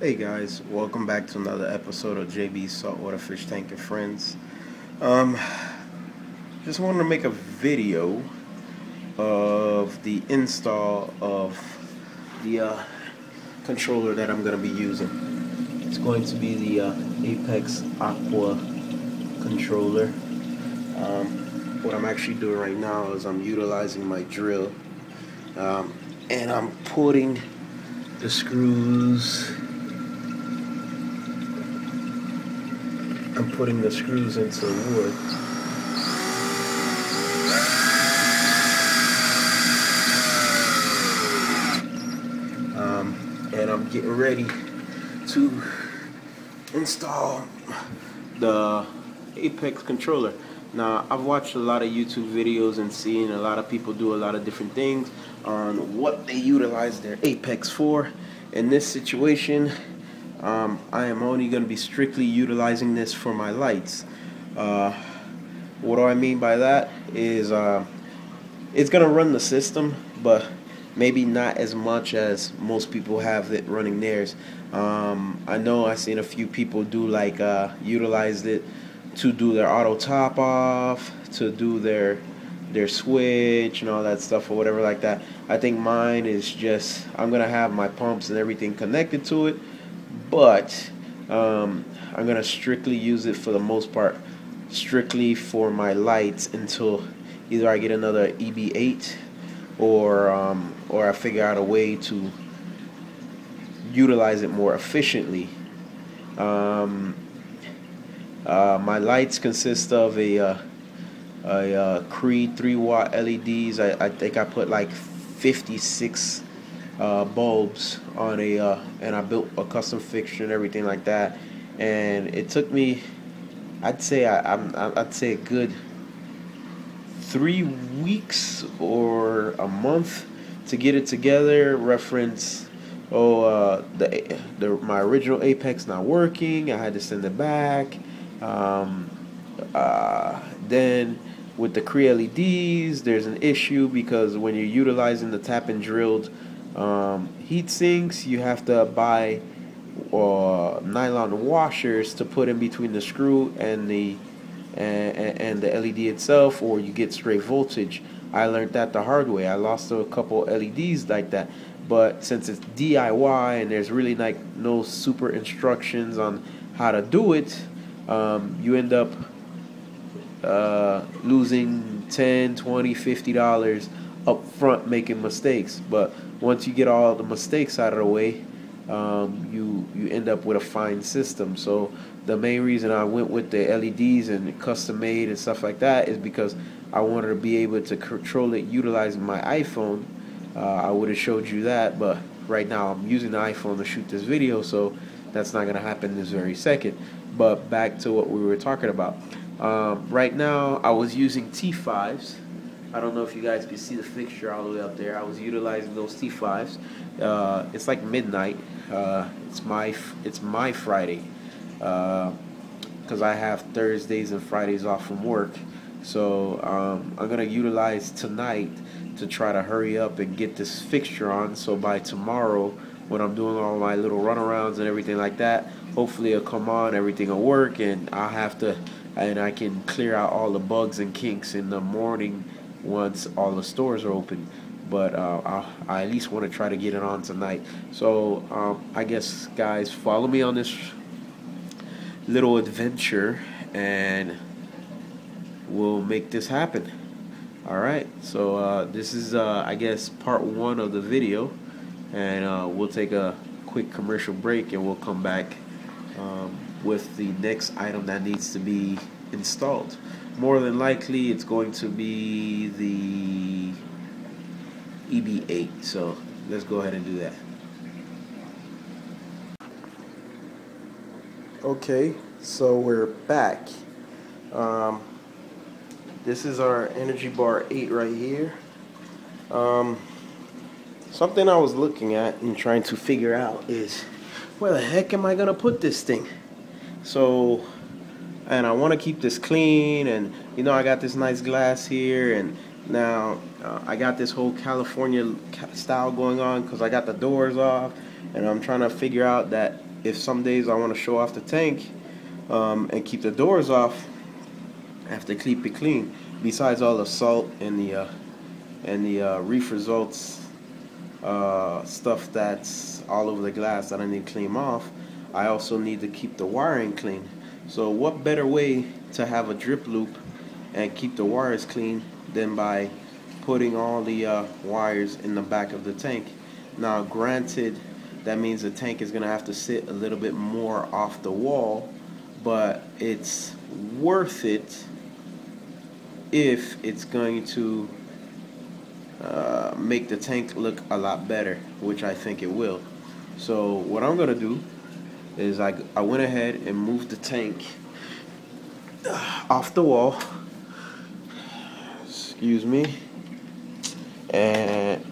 Hey guys, welcome back to another episode of JB's Saltwater Fish Tank and Friends. Just wanted to make a video of the install of the controller that I'm going to be using. It's going to be the Apex Aqua controller. What I'm actually doing right now is I'm utilizing my drill, and I'm putting the screws. I'm putting the screws into wood. And I'm getting ready to install the Apex controller. Now, I've watched a lot of YouTube videos and seen a lot of people do a lot of different things on what they utilize their Apex for. In this situation, I am only going to be strictly utilizing this for my lights. What do I mean by that is it's going to run the system, but maybe not as much as most people have it running theirs. I know I've seen a few people do like utilized it to do their auto top off, to do their switch and all that stuff or whatever like that. I think mine is just, I'm going to have my pumps and everything connected to it, but I'm going to strictly use it for the most part, strictly for my lights until either I get another EB8 or I figure out a way to utilize it more efficiently. My lights consist of a Cree 3-watt LEDs. I think I put like 56 bulbs on and I built a custom fixture and everything like that. And it took me, I'd say a good 3 weeks or a month to get it together. Reference, my original Apex not working. I had to send it back. Then with the Cree LEDs, there's an issue because when you're utilizing the tap and drilled heat sinks, you have to buy nylon washers to put in between the screw and the LED itself, or you get straight voltage. I learned that the hard way. I lost a couple LEDs like that, but since it's DIY and there's really like no super instructions on how to do it, you end up losing $10, $20, $50 up front making mistakes. But once you get all the mistakes out of the way, you end up with a fine system. So the main reason I went with the LEDs and custom made and stuff like that is because I wanted to be able to control it utilizing my iPhone. I would have showed you that, but right now I'm using the iPhone to shoot this video, so that's not going to happen this very second. But back to what we were talking about. Right now I was using T5s. I don't know if you guys can see the fixture all the way up there. I was utilizing those T5s. It's like midnight. It's my Friday, because I have Thursdays and Fridays off from work. So I'm gonna utilize tonight to try to hurry up and get this fixture on. So by tomorrow, when I'm doing all my little runarounds and everything like that, hopefully it'll come on, everything will work, and I can clear out all the bugs and kinks in the morning once all the stores are open. But I at least want to try to get it on tonight. So I guess, guys, follow me on this little adventure and we'll make this happen. Alright, so this is I guess part 1 of the video, and we'll take a quick commercial break and we'll come back with the next item that needs to be installed. More than likely it's going to be the EB8, so let's go ahead and do that. Okay, so we're back. This is our Energy Bar 8 right here. Something I was looking at and trying to figure out is, where the heck am I gonna put this thing? So, and I want to keep this clean, and you know, I got this nice glass here, and now I got this whole California style going on because I got the doors off, and I'm trying to figure out that if some days I want to show off the tank and keep the doors off, I have to keep it clean. Besides all the salt and the reef results stuff that's all over the glass that I need to clean off, I also need to keep the wiring clean. So what better way to have a drip loop and keep the wires clean than by putting all the wires in the back of the tank. Now granted, that means the tank is going to have to sit a little bit more off the wall, but it's worth it if it's going to make the tank look a lot better, which I think it will. So what I'm going to do is I went ahead and moved the tank off the wall, excuse me, and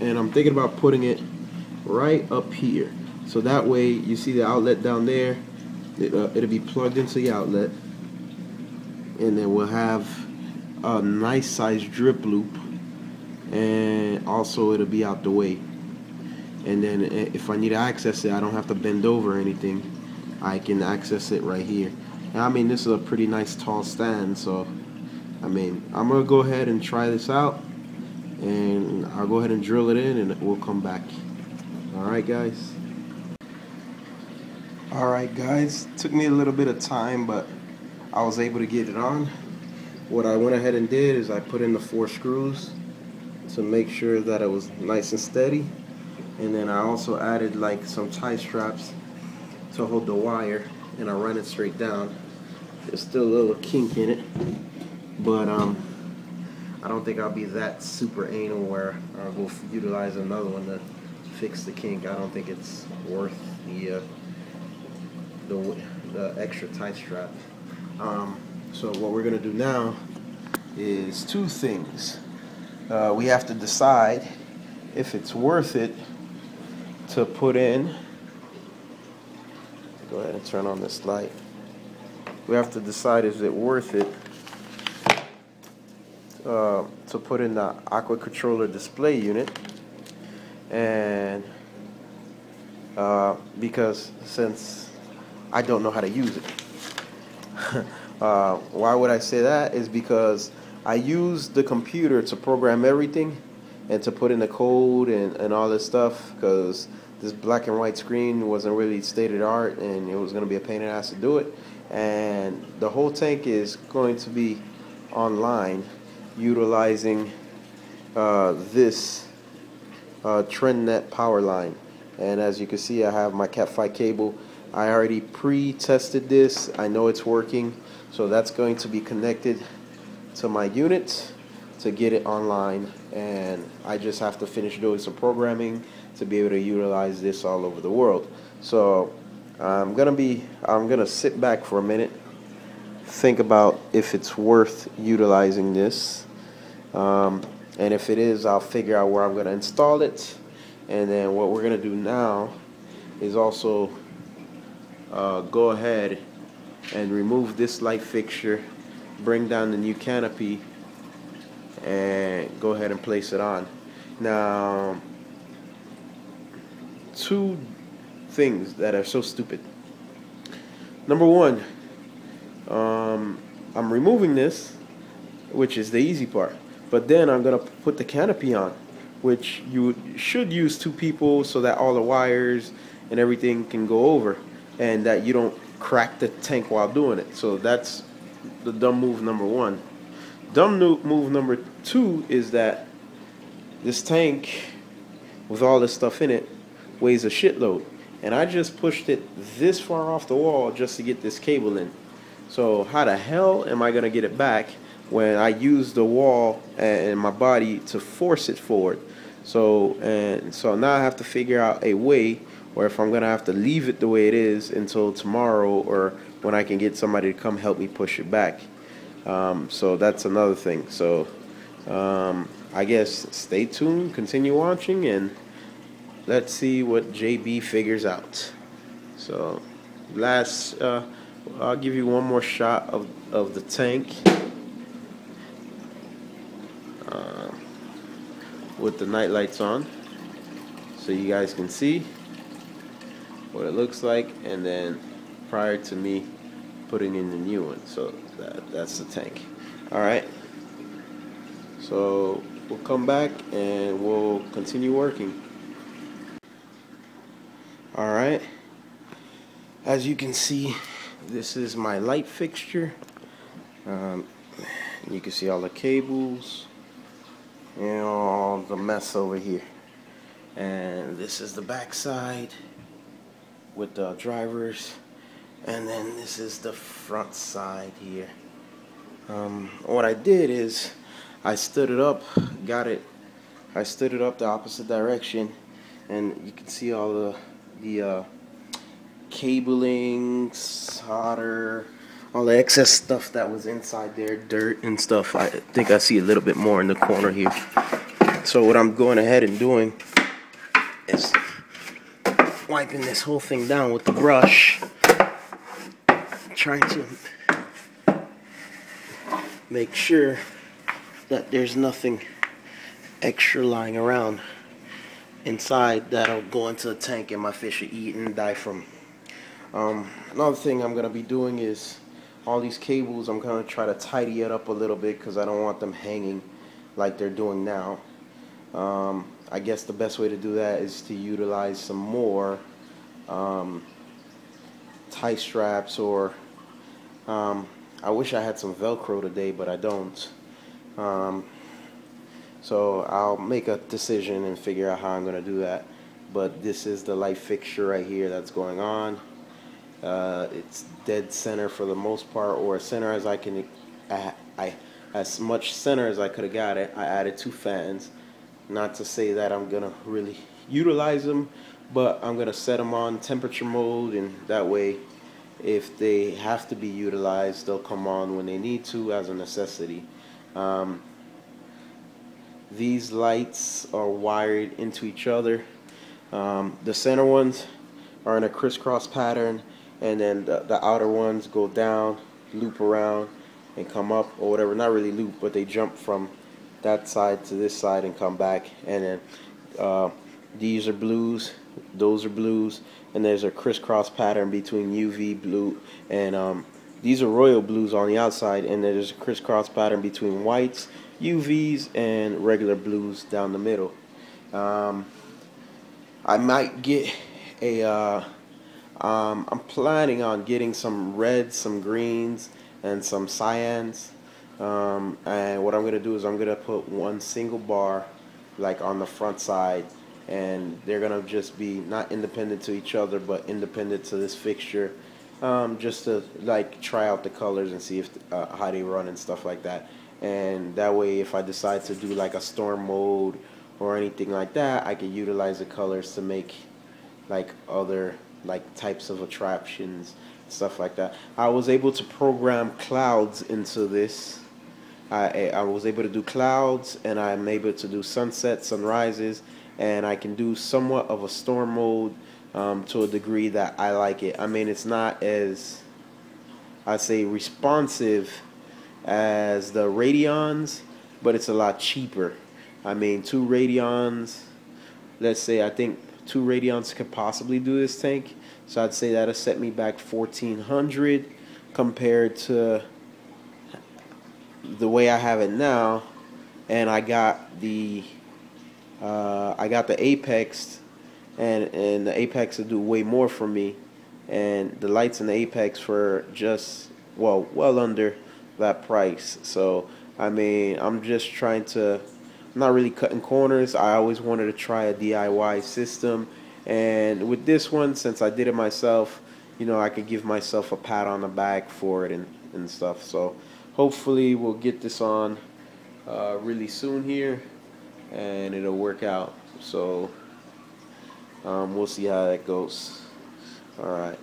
I'm thinking about putting it right up here, so that way you see the outlet down there, it'll be plugged into the outlet, and then we'll have a nice sized drip loop, and also it'll be out the way. And then if I need to access it, I don't have to bend over or anything. I can access it right here. And I mean, this is a pretty nice tall stand, so I mean, I'm gonna go ahead and try this out, and I'll go ahead and drill it in, and we'll come back. Alright guys, took me a little bit of time, but I was able to get it on. What I went ahead and did is I put in the 4 screws to make sure that it was nice and steady, and then I also added like some tie straps to hold the wire, and I ran it straight down. There's still a little kink in it, but I don't think I'll be that super anal where I'll go utilize another one to fix the kink. I don't think it's worth the extra tie strap. So what we're gonna do now is 2 things. We have to decide if it's worth it to put in. Go ahead and turn on this light. We have to decide, is it worth it to put in the aqua controller display unit, and because since I don't know how to use it. Why would I say that? Is because I use the computer to program everything and to put in the code and all this stuff, because this black and white screen wasn't really state of the art, and it was going to be a pain in the ass to do it. And the whole tank is going to be online utilizing this TrendNet power line. And as you can see, I have my Cat5 cable. I already pre-tested this. I know it's working, so that's going to be connected to my unit to get it online, and I just have to finish doing some programming to be able to utilize this all over the world. So I'm gonna sit back for a minute, think about if it's worth utilizing this, and if it is, I'll figure out where I'm gonna install it. And then what we're gonna do now is also go ahead and remove this light fixture, bring down the new canopy, and go ahead and place it on. Now, 2 things that are so stupid. Number 1, I'm removing this, which is the easy part, but then I'm gonna put the canopy on, which you should use 2 people so that all the wires and everything can go over, and that you don't crack the tank while doing it. So that's the dumb move number 1. Dumb move number 2 is that this tank, with all this stuff in it, weighs a shitload, and I just pushed it this far off the wall just to get this cable in. So how the hell am I gonna get it back when I use the wall and my body to force it forward? So now I have to figure out a way, or if I'm gonna have to leave it the way it is until tomorrow, or when I can get somebody to come help me push it back. So that's another thing. So I guess stay tuned, continue watching, and let's see what JB figures out. So I'll give you one more shot of the tank with the night lights on, so you guys can see. what it looks like, and then prior to me putting in the new one. So that's the tank. Alright, so we'll come back and we'll continue working. Alright, as you can see, this is my light fixture. You can see all the cables and all the mess over here. And this is the back side with the drivers, and then this is the front side here. What I did is I stood it up, I stood it up the opposite direction, and you can see all the cabling, solder, all the excess stuff that was inside there, dirt and stuff. I think I see a little bit more in the corner here. So what I'm going ahead and doing is wiping this whole thing down with the brush, trying to make sure that there's nothing extra lying around inside that'll go into the tank and my fish will eat and die from. Another thing I'm going to be doing is all these cables, I'm going to try to tidy it up a little bit because I don't want them hanging like they're doing now. I guess the best way to do that is to utilize some more tie straps, or I wish I had some Velcro today, but I don't. So I'll make a decision and figure out how I'm going to do that. But this is the light fixture right here that's going on. It's dead center for the most part, or as center as I can. As much center as I could have got it. I added 2 fans. Not to say that I'm gonna really utilize them, but I'm gonna set them on temperature mode, and that way, if they have to be utilized, they'll come on when they need to as a necessity. These lights are wired into each other. The center ones are in a crisscross pattern, and then the outer ones go down, loop around, and come up, or whatever. Not really loop, but they jump from that side to this side and come back. And then these are blues, those are blues, and there's a crisscross pattern between UV blue and these are royal blues on the outside, and there's a crisscross pattern between whites, UVs, and regular blues down the middle. I might get a I'm planning on getting some reds, some greens, and some cyans. And what I'm going to do is I'm going to put one single bar like on the front side, and they're going to just be not independent to each other but independent to this fixture, just to like try out the colors and see if how they run and stuff like that. And that way, if I decide to do like a storm mode or anything like that, I can utilize the colors to make like other like types of attractions, stuff like that. I was able to program clouds into this. I was able to do clouds, and I'm able to do sunsets, sunrises, and I can do somewhat of a storm mode to a degree that I like it. I mean, it's not as, I'd say, responsive as the Radions, but it's a lot cheaper. I mean, 2 Radions, let's say, I think 2 Radions could possibly do this tank, so I'd say that'll set me back $1,400 compared to the way I have it now. And I got the Apex, and the Apex will do way more for me, and the lights in the Apex for just well under that price. So I mean, I'm just trying to, I'm not really cutting corners. I always wanted to try a DIY system, and with this one, since I did it myself, you know, I could give myself a pat on the back for it and stuff. So hopefully we'll get this on really soon here, and it'll work out. So we'll see how that goes. Alright.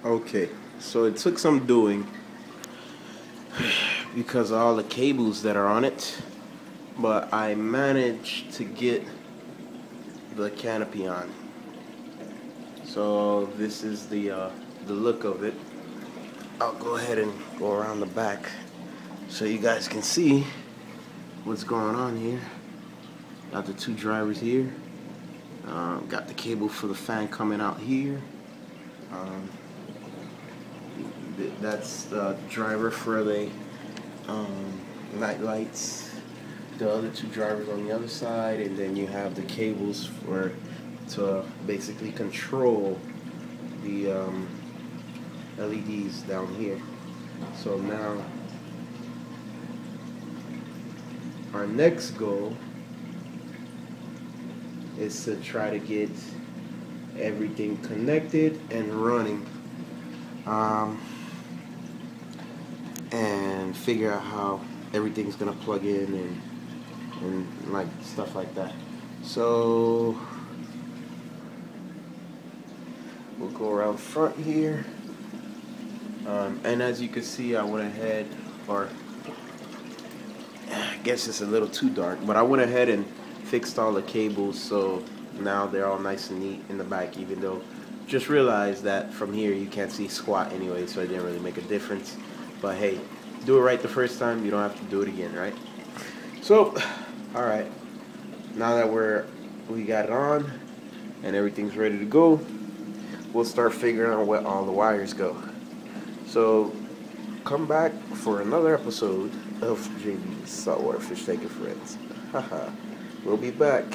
Okay, so it took some doing because of all the cables that are on it, but I managed to get the canopy on. So this is the look of it. I'll go ahead and go around the back so you guys can see what's going on here. Got the 2 drivers here. Got the cable for the fan coming out here. That's the driver for the night lights. The other two drivers on the other side, and then you have the cables to basically control the LEDs down here. So now our next goal is to try to get everything connected and running, and figure out how everything's gonna plug in and like stuff like that. So we'll go around front here, and as you can see, I went ahead, or I guess it's a little too dark, but I went ahead and fixed all the cables, so now they're all nice and neat in the back, even though just realized that from here you can't see squat anyway, so it didn't really make a difference. But hey, do it right the first time, you don't have to do it again, right? So alright, now that we got it on and everything's ready to go, we'll start figuring out where all the wires go. So come back for another episode of JB's Saltwater Fish Taking Friends. Haha, we'll be back.